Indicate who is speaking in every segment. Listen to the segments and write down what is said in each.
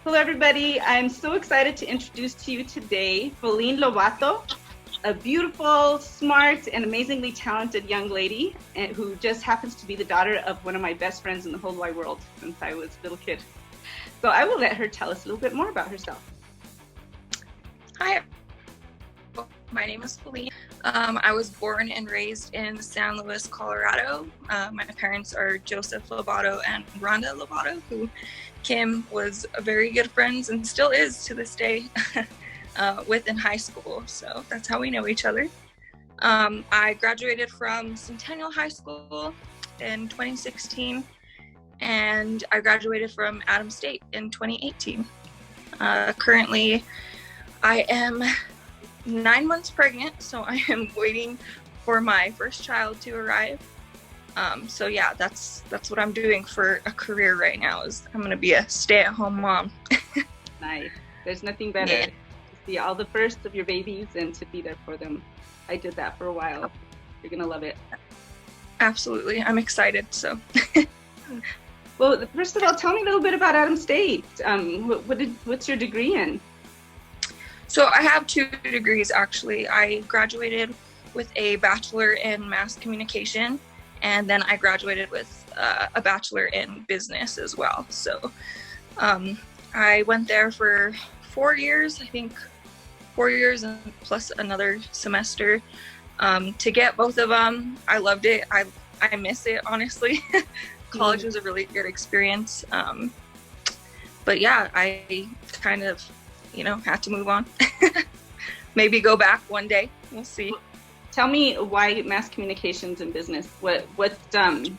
Speaker 1: Hello, everybody. I'm so excited to introduce to you today Faleen Lovato, a beautiful, smart, and amazingly talented young lady who just happens to be the daughter of one of my best friends in the whole wide world since I was a little kid. So I will let her tell us a little bit more about herself.
Speaker 2: Hi, my name is Faleen. I was born and raised in San Luis, Colorado. My parents are Joseph Lovato and Rhonda Lovato, who Kim was very good friends and still is to this day with in high school. So that's how we know each other. I graduated from Centennial High School in 2016, and I graduated from Adams State in 2018. Currently, I am 9 months pregnant, so I am waiting for my first child to arrive. So yeah, that's what I'm doing for a career right now. Is I'm gonna be a stay-at-home mom.
Speaker 1: Nice. There's nothing better to see all the first of your babies and to be there for them. I did that for a while. You're gonna love it.
Speaker 2: Absolutely, I'm excited. So.
Speaker 1: Well, first of all, tell me a little bit about Adams State. What's your degree in?
Speaker 2: So I have 2 degrees actually. I graduated with a bachelor in mass communication, and then I graduated with a bachelor in business as well. So I went there for 4 years, I think 4 years and plus another semester to get both of them. I loved it. I miss it, honestly. College was a really good experience. But yeah, I kind of, had to move on. Maybe go back one day. We'll see.
Speaker 1: Tell me why mass communications and business. What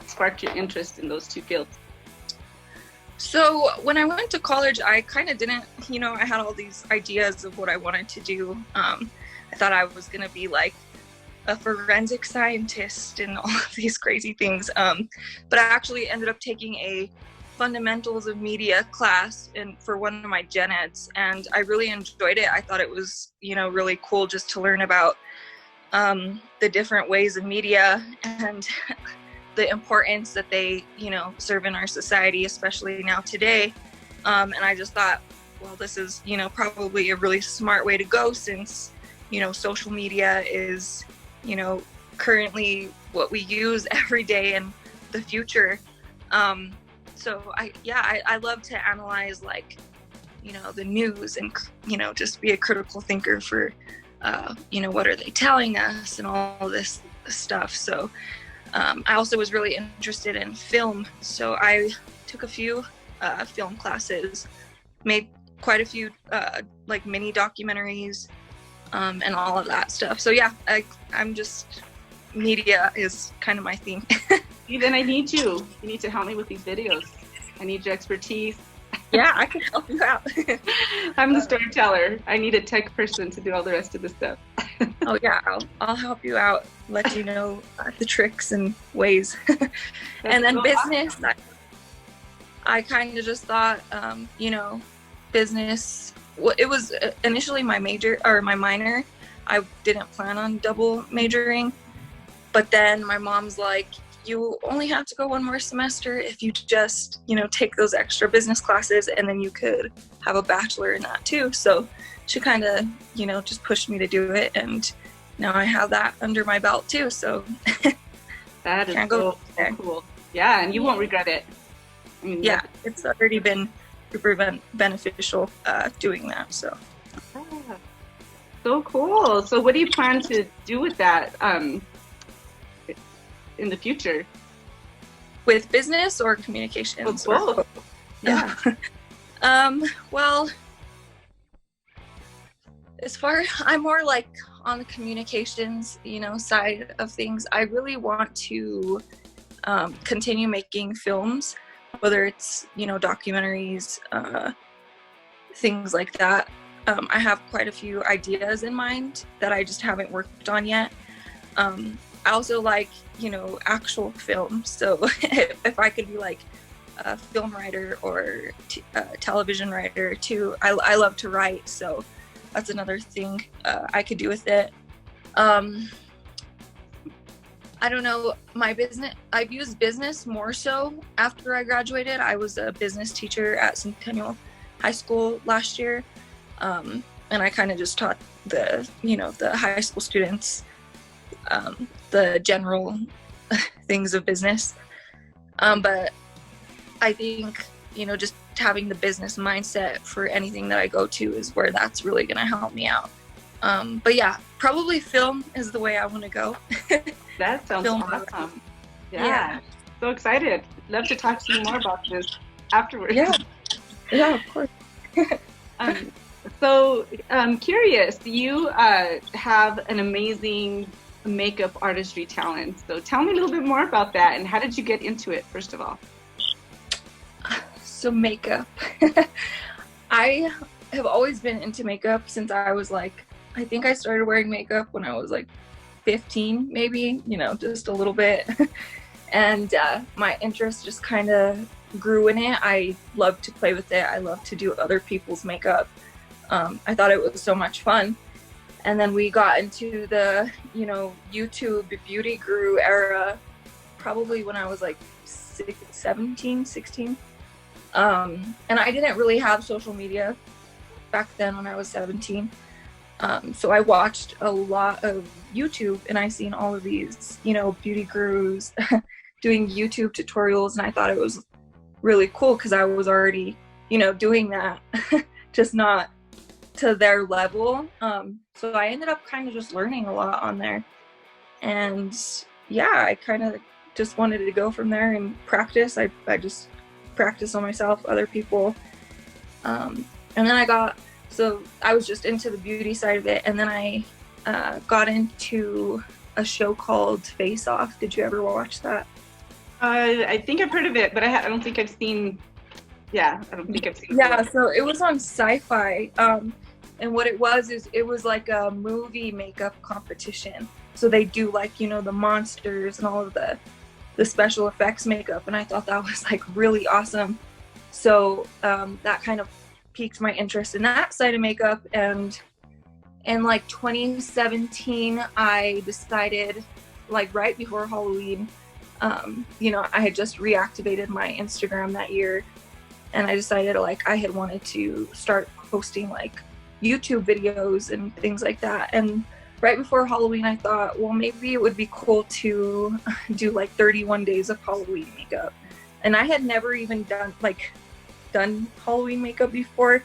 Speaker 1: sparked your interest in those 2 fields?
Speaker 2: So when I went to college, I kind of didn't, I had all these ideas of what I wanted to do. I thought I was going to be like a forensic scientist and all of these crazy things. But I actually ended up taking a fundamentals of media class for one of my gen eds, and I really enjoyed it. I thought it was, really cool just to learn about the different ways of media and the importance that they, serve in our society, especially now today. And I just thought, well, this is, probably a really smart way to go I social media is, currently what we use every day in the future. So I love to analyze the news and, just be a critical thinker for, what are they telling us and all this stuff. So I also was really interested in film. So I took a few film classes, made quite a few mini documentaries and all of that stuff. So yeah, I'm just, media is kind of my thing.
Speaker 1: Then I need you. You need to help me with these videos. I need your expertise.
Speaker 2: Yeah, I can help you out.
Speaker 1: I'm the storyteller. I need a tech person to do all the rest of the stuff.
Speaker 2: Oh yeah, I'll help you out. Let you know the tricks and ways. And then business, awesome. I kind of just thought, business. Well, it was initially my major or my minor. I didn't plan on double majoring, but then my mom's like, you only have to go 1 more semester if you just, take those extra business classes, and then you could have a bachelor in that too. So she kind of, just pushed me to do it, and now I have that under my belt too. So
Speaker 1: that is so cool. Yeah, and you won't regret it.
Speaker 2: I mean, yeah, it's already been super beneficial doing that. So.
Speaker 1: So cool. So what do you plan to do with that in the future?
Speaker 2: With business or communications?
Speaker 1: Well, both. Yeah.
Speaker 2: Well, I'm more like on the communications, side of things. I really want to continue making films, whether it's, documentaries, things like that. I have quite a few ideas in mind that I just haven't worked on yet. I also like, actual film. So if I could be like a film writer or a television writer too, I love to write. So that's another thing I could do with it. I don't know, my business, I've used business more so after I graduated. I was a business teacher at Centennial high school last year. And I kind of just taught the high school students the general things of business. But I think, just having the business mindset for anything that I go to is where that's really going to help me out. But yeah, probably film is the way I want to go.
Speaker 1: That sounds awesome. Yeah. So excited. Love to talk to you more about this afterwards.
Speaker 2: Yeah, of course.
Speaker 1: So I'm curious, you have an amazing makeup artistry talent. So tell me a little bit more about that, and how did you get into it, first of all?
Speaker 2: So makeup. I have always been into makeup since I was I think I started wearing makeup when I was 15, maybe, just a little bit. And my interest just kind of grew in it. I love to play with it. I love to do other people's makeup. I thought it was so much fun. And then we got into the, YouTube beauty guru era, probably when I was 17, 16. And I didn't really have social media back then when I was 17. So I watched a lot of YouTube, and I seen all of these, beauty gurus doing YouTube tutorials, and I thought it was really cool because I was already, doing that, just not to their level. So I ended up kind of just learning a lot on there. And yeah, I kind of just wanted to go from there and practice. I just practice on myself, other people. And then I was just into the beauty side of it. And then I got into a show called Face Off. Did you ever watch that?
Speaker 1: I think I've heard of it, but I don't think I've seen. Yeah, I don't think I've seen.
Speaker 2: Yeah, so it was on Sci-Fi. And what it was is it was like a movie makeup competition. So they do the monsters and all of the special effects makeup. And I thought that was really awesome. So that kind of piqued my interest in that side of makeup. And in 2017, I decided right before Halloween, I had just reactivated my Instagram that year. And I decided I had wanted to start posting YouTube videos and things like that. And right before Halloween, I thought, well, maybe it would be cool to do 31 days of Halloween makeup. And I had never even done Halloween makeup before.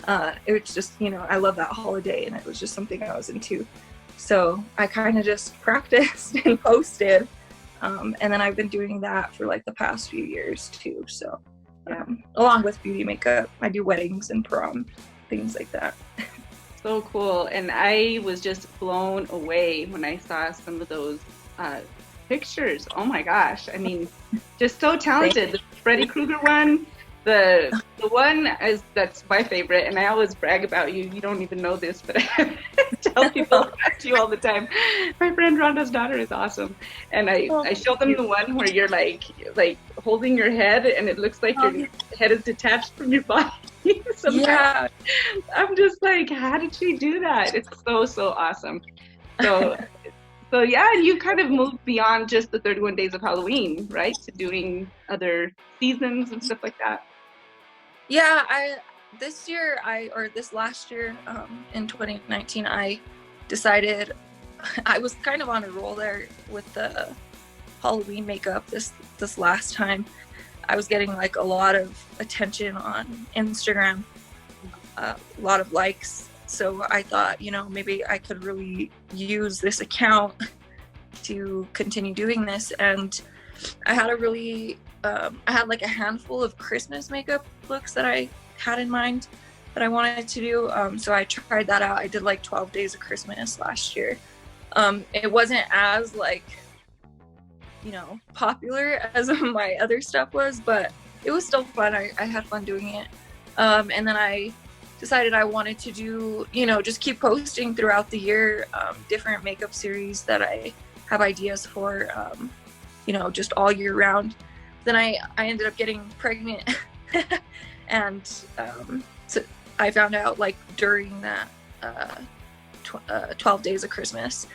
Speaker 2: It was just, I love that holiday, and it was just something I was into. So I kind of just practiced and posted. And then I've been doing that for the past few years too. So along with beauty makeup, I do weddings and prom, things like that.
Speaker 1: So cool. And I was just blown away when I saw some of those pictures. Oh my gosh. I mean, just so talented. The Freddy Krueger one, the one that's my favorite, and I always brag about you. You don't even know this, but I tell people about you all the time. My friend Rhonda's daughter is awesome. And I show them the one where you're like holding your head, and it looks like your head is detached from your body. Yeah, I'm just how did she do that? It's so awesome. So yeah, and you kind of moved beyond just the 31 days of Halloween, right, to doing other seasons and stuff like that.
Speaker 2: Yeah, this last year, in 2019, I decided I was kind of on a roll there with the Halloween makeup. This last time, I was getting a lot of attention on Instagram, a lot of likes. So I thought, maybe I could really use this account to continue doing this. And I had I had a handful of Christmas makeup looks that I had in mind that I wanted to do. So I tried that out. I did 12 days of Christmas last year. It wasn't as popular as my other stuff was, but it was still fun. I had fun doing it. And then I decided I wanted to do, just keep posting throughout the year, different makeup series that I have ideas for, just all year round. Then I ended up getting pregnant and so I found out during that 12 days of Christmas.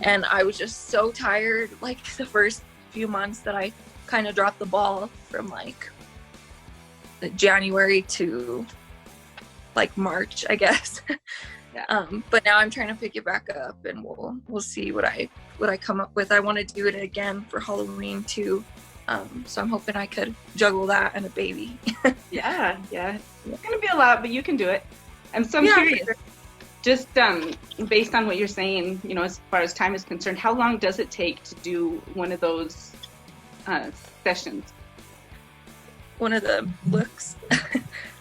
Speaker 2: And I was just so tired, the first few months, that I kind of dropped the ball from January to like March, I guess.
Speaker 1: Yeah.
Speaker 2: But now I'm trying to pick it back up, and we'll see what I come up with. I want to do it again for Halloween too. So I'm hoping I could juggle that and a baby.
Speaker 1: Yeah. It's gonna be a lot, but you can do it. I'm curious.
Speaker 2: Sure.
Speaker 1: Just based on what you're saying, as far as time is concerned, how long does it take to do one of those sessions?
Speaker 2: One of the looks.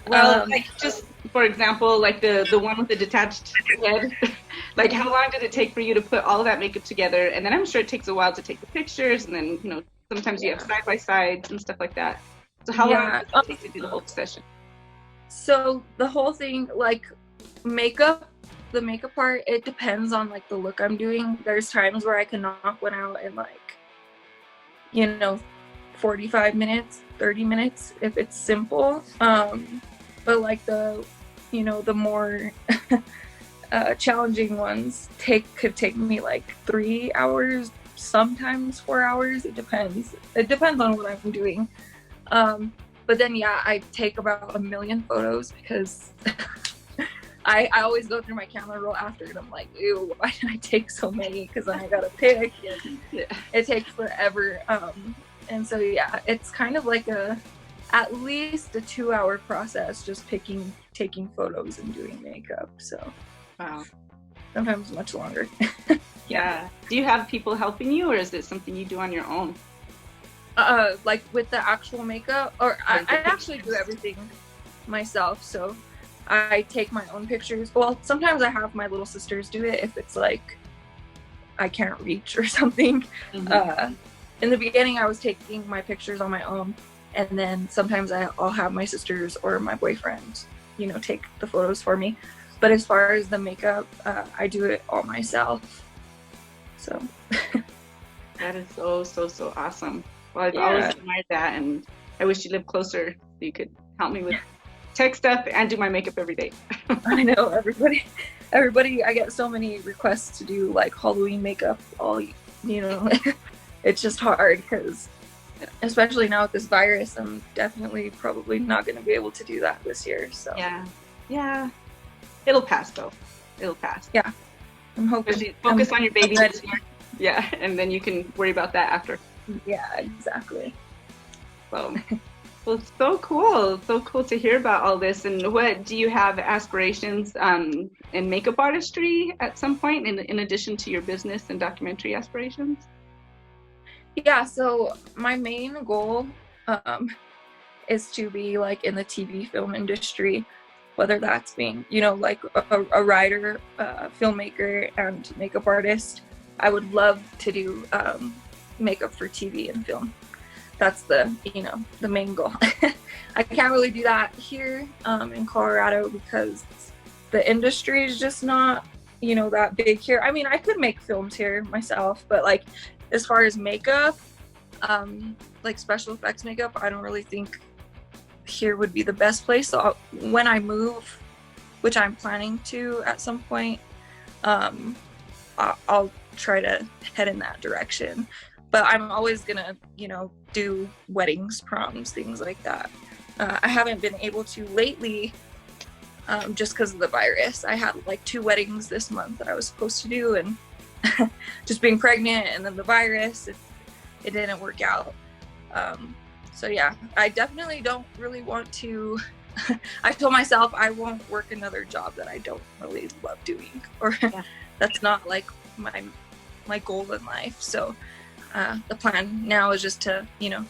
Speaker 1: Well, like just for example, like the one with the detached head. Like, how long did it take for you to put all of that makeup together? And then I'm sure it takes a while to take the pictures, and then sometimes you have side by sides and stuff like that. So how long does it take to do the whole session?
Speaker 2: So the whole thing, like makeup, the makeup part, it depends on like the look I'm doing. There's times where I can knock one out in like 45 minutes, 30 minutes if it's simple. But like the more challenging ones could take me like 3 hours, sometimes 4 hours. It depends on what I'm doing. But then I take about 1 million photos because I always go through my camera roll after, and I'm like, ew, why did I take so many? Because then I gotta pick, and it takes forever. And so it's kind of like at least a 2-hour process just taking photos and doing makeup. So
Speaker 1: wow,
Speaker 2: sometimes much longer.
Speaker 1: Yeah. Do you have people helping you, or is it something you do on your own?
Speaker 2: Like with the actual makeup, or I actually do everything myself. So I take my own pictures. Well, sometimes I have my little sisters do it if it's like I can't reach or something. Mm-hmm. In the beginning, I was taking my pictures on my own, and then sometimes I'll have my sisters or my boyfriend, take the photos for me. But as far as the makeup, I do it all myself. So
Speaker 1: that is so awesome. Well, I've always admired that, and I wish you lived closer so you could help me with tech stuff and do my makeup every day.
Speaker 2: I know, everybody, I get so many requests to do like Halloween makeup, it's just hard because especially now with this virus, I'm definitely probably not going to be able to do that this year. So
Speaker 1: yeah, it'll pass though. It'll pass.
Speaker 2: Yeah, I'm hoping.
Speaker 1: Focus on your baby this year. Yeah, and then you can worry about that after.
Speaker 2: Yeah, exactly.
Speaker 1: So, well, so cool to hear about all this. And what do you have aspirations in makeup artistry at some point in addition to your business and documentary aspirations?
Speaker 2: Yeah, so my main goal is to be like in the TV film industry, whether that's being, like a writer, filmmaker, and makeup artist. I would love to do makeup for TV and film. That's the main goal. I can't really do that here in Colorado because the industry is just not, that big here. I mean, I could make films here myself, but like as far as makeup, like special effects makeup, I don't really think here would be the best place. So when I move, which I'm planning to at some point, I'll try to head in that direction. But I'm always gonna, do weddings, proms, things like that. I haven't been able to lately, just because of the virus. I had like 2 weddings this month that I was supposed to do, and just being pregnant and then the virus, it didn't work out. So I definitely don't really want to. I told myself I won't work another job that I don't really love doing, or that's not like my goal in life. So the plan now is just to,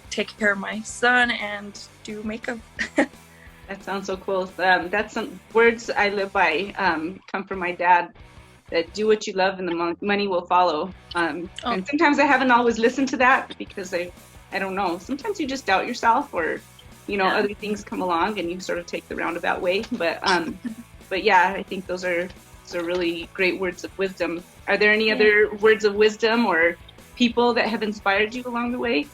Speaker 2: take care of my son and do makeup.
Speaker 1: That sounds so cool. That's some words I live by, come from my dad, that do what you love and the money will follow. And sometimes I haven't always listened to that because I don't know. Sometimes you just doubt yourself, or, other things come along and you sort of take the roundabout way. But I think those are really great words of wisdom. Are there any other words of wisdom or people that have inspired you along the way?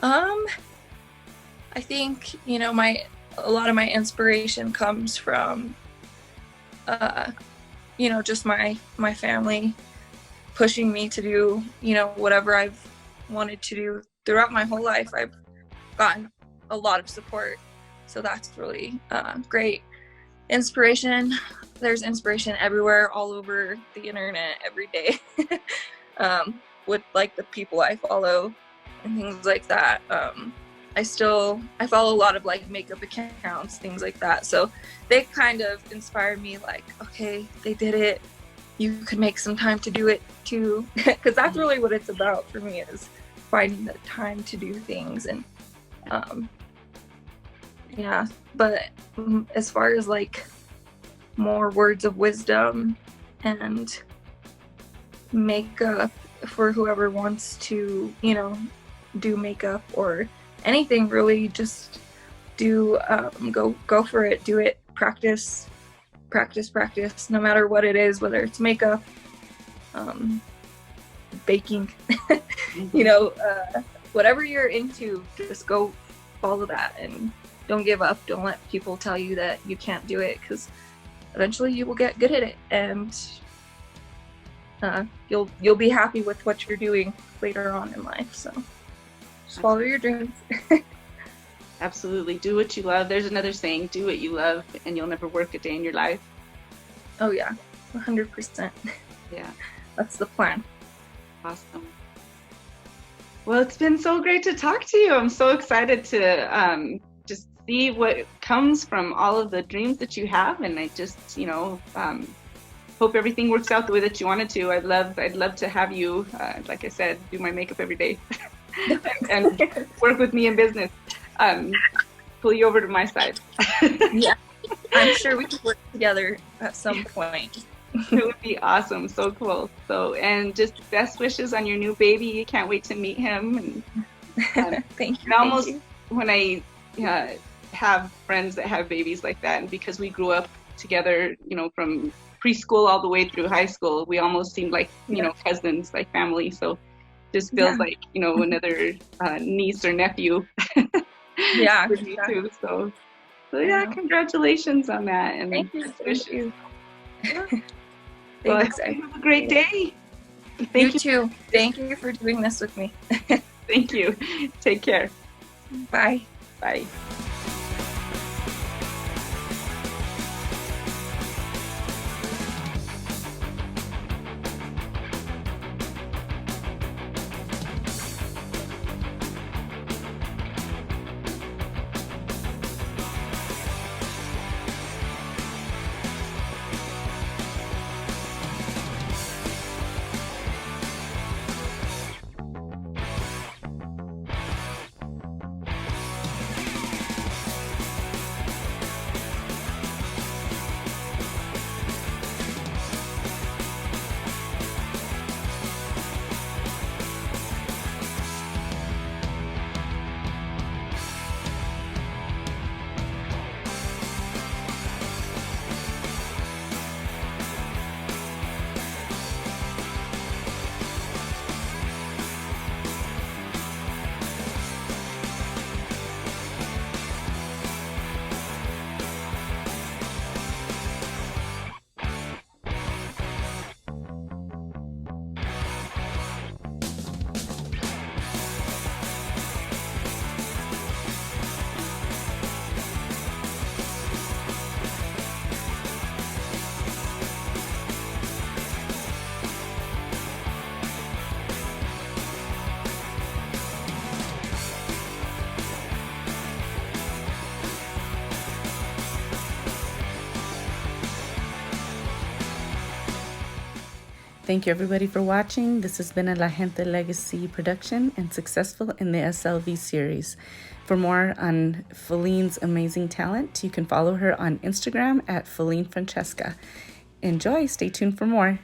Speaker 2: I think, a lot of my inspiration comes from, just my family pushing me to do, whatever I've wanted to do. Throughout my whole life, I've gotten a lot of support. So that's really great. Inspiration. There's inspiration everywhere, all over the internet, every day. With like the people I follow and things like that. I follow a lot of like makeup accounts, things like that. So they kind of inspire me, like, okay, they did it. You could make some time to do it too. Because that's really what it's about for me, is finding the time to do things. And yeah, but as far as like more words of wisdom and makeup for whoever wants to, you know, do makeup or anything, really, just do go for it, do it, practice, no matter what it is, whether it's makeup, baking, you know, whatever you're into, just go follow that and don't give up. Don't let people tell you that you can't do it, because eventually you will get good at it, and you'll be happy with what you're doing later on in life. So just follow your dreams.
Speaker 1: Absolutely. Do what you love. There's another saying, do what you love and you'll never work a day in your life.
Speaker 2: Oh yeah, 100%.
Speaker 1: Yeah.
Speaker 2: That's the plan.
Speaker 1: Awesome. Well, it's been so great to talk to you. I'm so excited to just see what comes from all of the dreams that you have. And I just, you know, hope everything works out the way that you want it to. I'd love to have you, like I said, do my makeup every day and work with me in business. Pull you over to my side.
Speaker 2: Yeah, I'm sure we can work together at some point.
Speaker 1: It would be awesome. So cool. So, and just best wishes on your new baby. Can't wait to meet him. And
Speaker 2: Thank you.
Speaker 1: And almost when I have friends that have babies like that, and because we grew up together, you know, from preschool all the way through high school, we almost seemed like, you know, cousins, like family. So just feels like, you know, another niece or nephew.
Speaker 2: Yeah.
Speaker 1: For me too. So yeah, congratulations on that. And
Speaker 2: thank you. Thank you.
Speaker 1: Well, have a great day.
Speaker 2: Thank you too. Thank you for doing this with me.
Speaker 1: Thank you. Take care.
Speaker 2: Bye.
Speaker 1: Bye.
Speaker 3: Thank you everybody for watching. This has been a La Gente Legacy production and successful in the SLV series. For more on Faleen's amazing talent, you can follow her on Instagram at Faleen Francesca. Enjoy, stay tuned for more.